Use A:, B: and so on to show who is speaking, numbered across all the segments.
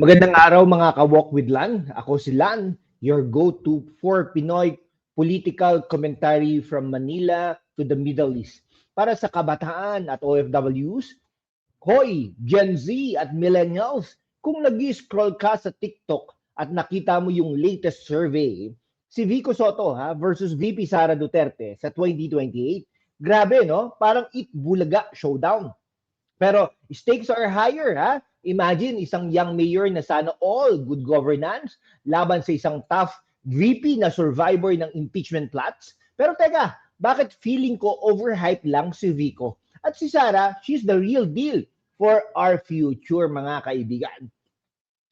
A: Magandang araw mga ka-Walk with Lan. Ako si Lan, your go-to for Pinoy political commentary from Manila to the Middle East. Para sa kabataan at OFWs, hoy, Gen Z at Millennials, kung nag-scroll ka sa TikTok at nakita mo yung latest survey, si Vico Soto versus VP Sara Duterte sa 2028, grabe no? Parang Bulaga showdown. Pero stakes are higher, Imagine isang young mayor na sana all good governance laban sa isang tough VP na survivor ng impeachment plots. Pero teka, bakit feeling ko overhype lang si Vico? At si Sara, she's the real deal for our future, mga kaibigan.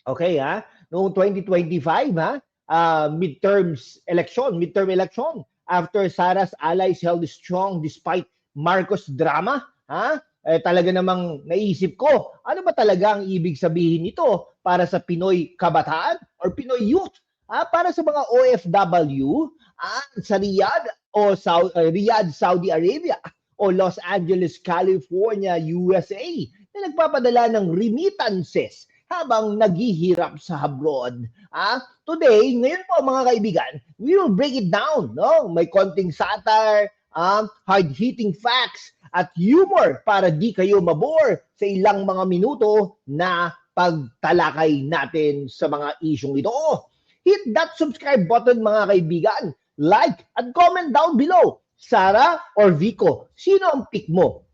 A: Okay, Noong 2025, midterm election, after Sara's allies held strong despite Marcos drama, talaga namang naisip ko, ano ba talaga ang ibig sabihin nito para sa Pinoy kabataan or Pinoy youth? Para sa mga OFW sa Riyadh o Riyadh, Saudi Arabia o Los Angeles, California, USA na nagpapadala ng remittances habang naghihirap sa abroad. Today, ngayon po mga kaibigan, we will break it down. No? May konting satire, hard-hitting facts, at humor para di kayo mabore sa ilang mga minuto na pagtalakay natin sa mga isyong ito. Hit that subscribe button mga kaibigan, like at comment down below. Sara or Vico, sino ang pick mo?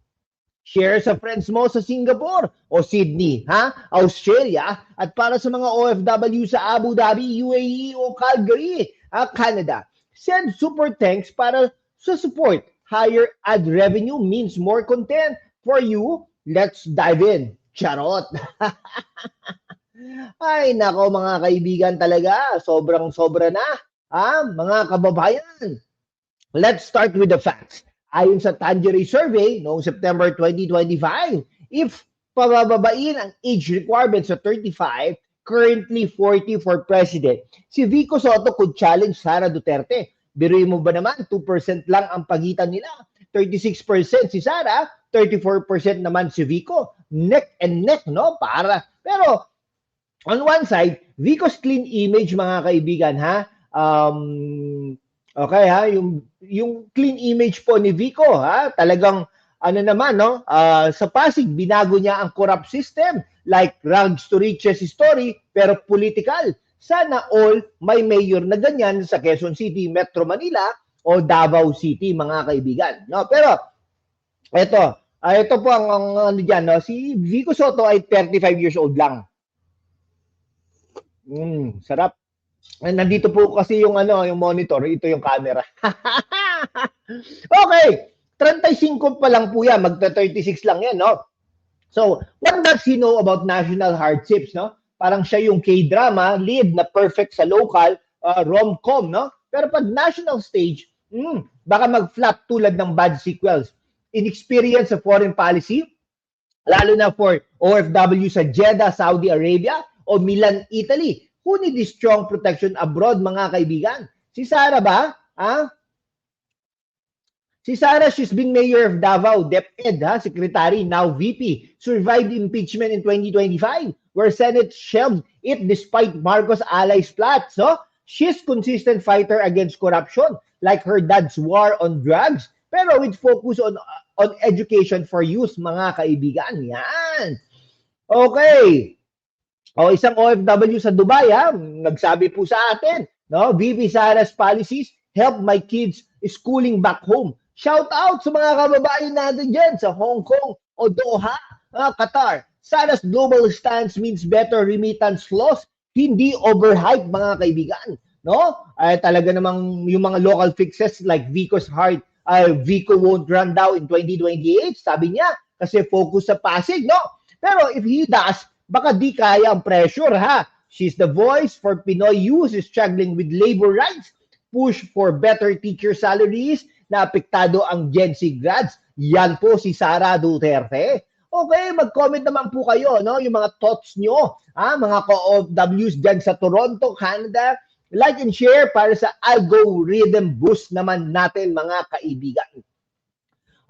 A: Share sa friends mo sa Singapore o Sydney, Australia, at para sa mga OFW sa Abu Dhabi, UAE o Calgary, Canada. Send super thanks para sa support. Higher ad revenue means more content for you. Let's dive in. Charot. Ay, nako mga kaibigan talaga. Sobrang-sobra na. Mga kababayan. Let's start with the facts. Ayon sa Tangeray Survey noong September 2025, if pabababain ang age requirement sa 35, currently 40 for president, si Vico Soto could challenge Sara Duterte. Biruin mo ba naman, 2% lang ang pagitan nila. 36% si Sara, 34% naman si Vico. Neck and neck, no? Pero, on one side, Vico's clean image, mga kaibigan, okay, yung clean image po ni Vico, talagang, sa Pasig, binago niya ang corrupt system, like rags to riches story, pero political. Sana all may mayor na ganyan sa Quezon City, Metro Manila o Davao City, mga kaibigan. No, pero ito po ang ano diyan, no? Si Vico Soto ay 35 years old lang. Sarap. Nandito po kasi yung yung monitor, ito yung camera. Okay, 35 pa lang po yan, magta-36 lang yan, no? So, what does he know about national hardships, no? Parang siya yung K-drama lead na perfect sa local rom-com, no? Pero pag national stage, baka mag-flop tulad ng bad sequels. Inexperience sa foreign policy, lalo na for OFW sa Jeddah, Saudi Arabia o Milan, Italy, who need strong protection abroad, mga kaibigan. Si Sara ba? Si Sara, she's been mayor of Davao, DepEd, secretary, now VP. Survived impeachment in 2025, where Senate shelved it despite Marcos allies plots. So, she's consistent fighter against corruption, like her dad's war on drugs, pero with focus on education for youth, mga kaibigan. Yan. Okay. Isang OFW sa Dubai, nagsabi po sa atin, no? VP Sara's policies help my kids schooling back home. Shout out sa mga kababayan natin dyan sa Hong Kong o Doha, Qatar. Sara's global stance means better remittance flows, hindi overhype, mga kaibigan. No? Talaga namang yung mga local fixes like Vico's heart, Vico won't run down in 2028, sabi niya, kasi focus sa Pasig, no? Pero if he does, baka di kaya ang pressure, She's the voice for Pinoy youth struggling with labor rights, push for better teacher salaries, na apektado ang Gen Z grads. Yan po si Sara Duterte. Okay, mag-comment naman po kayo, no? Yung mga thoughts nyo, mga co-OFWs dyan sa Toronto, Canada, Like and share para sa algorithm boost naman natin mga kaibigan.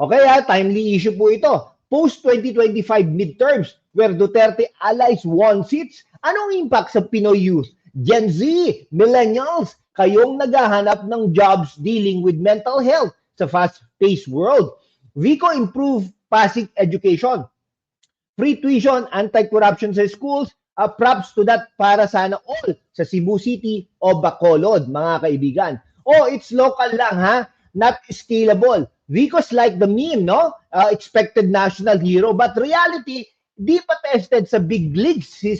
A: Okay timely issue po ito. Post-2025 midterms where Duterte allies won seats. Anong impact sa Pinoy youth? Gen Z, millennials, kayong naghahanap ng jobs dealing with mental health sa fast-paced world. Vico improve basic education. Free tuition, anti-corruption sa schools, props to that para sana all sa Cebu City o Bacolod, mga kaibigan. Oh, it's local lang ha, not scalable. Vico's like the meme, no? Expected national hero, but reality, di pa tested sa big leagues si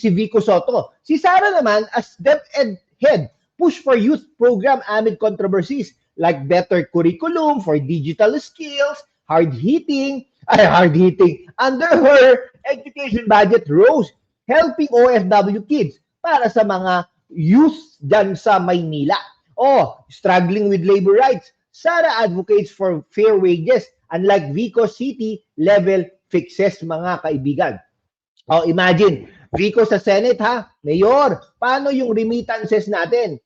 A: Vico Soto. Si Sara naman, as DepEd head, push for youth program amid controversies like better curriculum for digital skills, hard-hitting. Under her, education budget rose, helping OFW kids para sa mga youth dyan sa Maynila. Struggling with labor rights. Sara advocates for fair wages unlike Vico City level fixes, mga kaibigan. Imagine, Vico sa Senate ha, Mayor, paano yung remittances natin?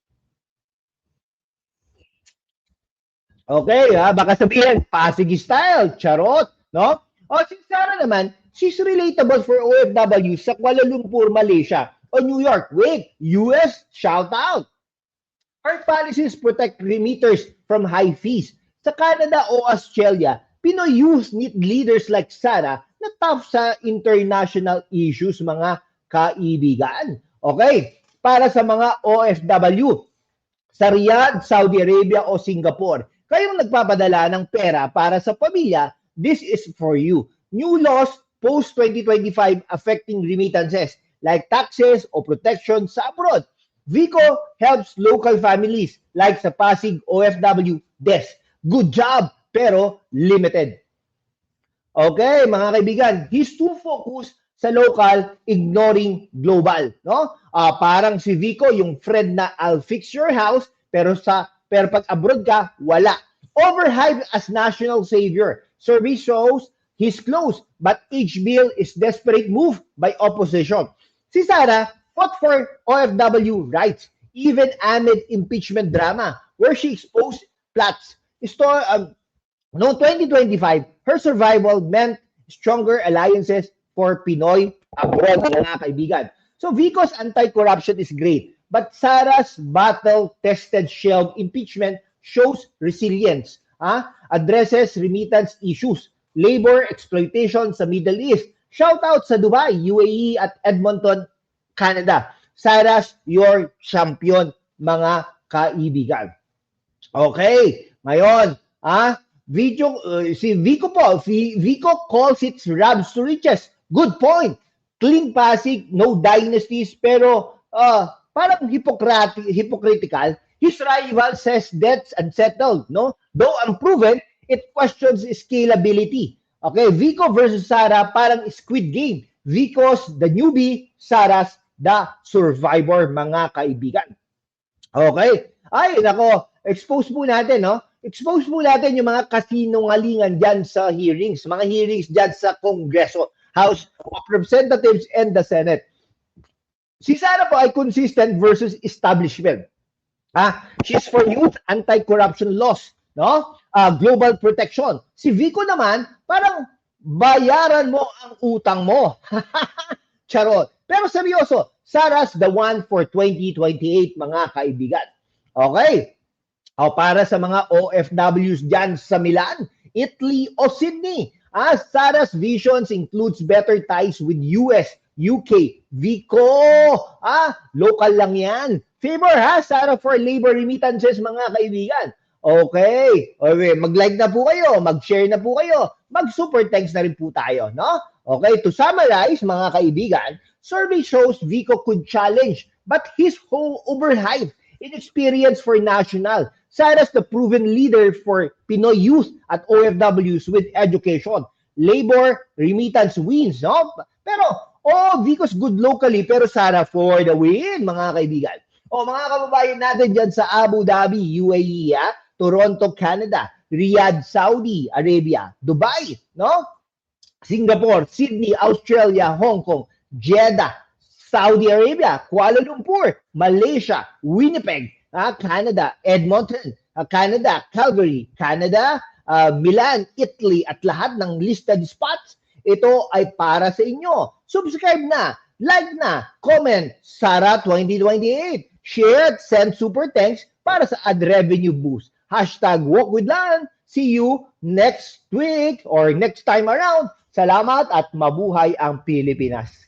A: Okay, baka sabihin, Pasig style, charot, no? Si Sara naman, she's relatable for OFW sa Kuala Lumpur, Malaysia, o New York. Wait, US, shout out. Our policies protect remitters from high fees. Sa Canada o Australia, Pinoy youth need leaders like Sara na tough sa international issues, mga kaibigan. Okay, para sa mga OFW, sa Riyadh, Saudi Arabia o Singapore, kayong nagpapadala ng pera para sa pamilya, this is for you. New laws post-2025 affecting remittances like taxes o protection sa abroad. Vico helps local families like sa Pasig OFW desk. Good job, pero limited. Okay, mga kaibigan, he's too focused sa local, ignoring global. No? Parang si Vico, yung friend na I'll fix your house, pero pag abroad ka, wala. Overhyped as national savior. Survey shows he's close, but each bill is desperate move by opposition. Si Sara fought for OFW rights, even amid impeachment drama, where she exposed plots. Noong 2025, her survival meant stronger alliances for Pinoy abroad, mga kaibigan. So Vico's anti-corruption is great, but Sara's battle-tested shelled impeachment shows resilience, addresses remittance issues, labor exploitation sa Middle East. Shout out sa Dubai, UAE at Edmonton, Canada. Sara's your champion, mga kaibigan. Okay, ngayon, si Vico po, Vico calls it rags to riches. Good point. Clean Pasig, no dynasties, pero parang hypocritical. His rival says debts unsettled, no? Though unproven, it questions scalability. Okay, Vico versus Sara, parang Squid Game. Vico's the newbie, Sara's the survivor, mga kaibigan. Okay? Ay, nako, expose po natin, no? Expose po natin yung mga kasinungalingan dyan sa hearings, mga hearings dyan sa Kongreso, House of Representatives and the Senate. Si Sara po ay consistent versus establishment. She's for youth, anti-corruption laws, no? Global protection. Si Vico naman, parang bayaran mo ang utang mo. Charot. Pero seryoso, Sara's the one for 2028, mga kaibigan. Okay. Para sa mga OFWs dyan sa Milan, Italy o Sydney, Sara's visions includes better ties with US, UK, Vico. Local lang yan. Favor Sara for labor remittances, mga kaibigan. Okay, mag-like na po kayo, mag-share na po kayo, mag-super thanks na rin po tayo, no? Okay, to summarize, mga kaibigan, survey shows Vico could challenge, but his whole overhyped inexperience for national. Sara's the proven leader for Pinoy youth at OFWs with education. Labor, remittance wins, no? Pero, Vico's good locally, pero Sara for the win, mga kaibigan. Mga kababayan natin dyan sa Abu Dhabi, UAE, Toronto, Canada, Riyadh, Saudi Arabia, Dubai, no? Singapore, Sydney, Australia, Hong Kong, Jeddah, Saudi Arabia, Kuala Lumpur, Malaysia, Winnipeg, Canada, Edmonton, Canada, Calgary, Canada, Milan, Italy, at lahat ng listed spots, ito ay para sa inyo. Subscribe na, like na, comment, Sara 2028. Share at send super thanks para sa ad revenue boost. Hashtag Walk with Lan. See you next week or next time around. Salamat at mabuhay ang Pilipinas.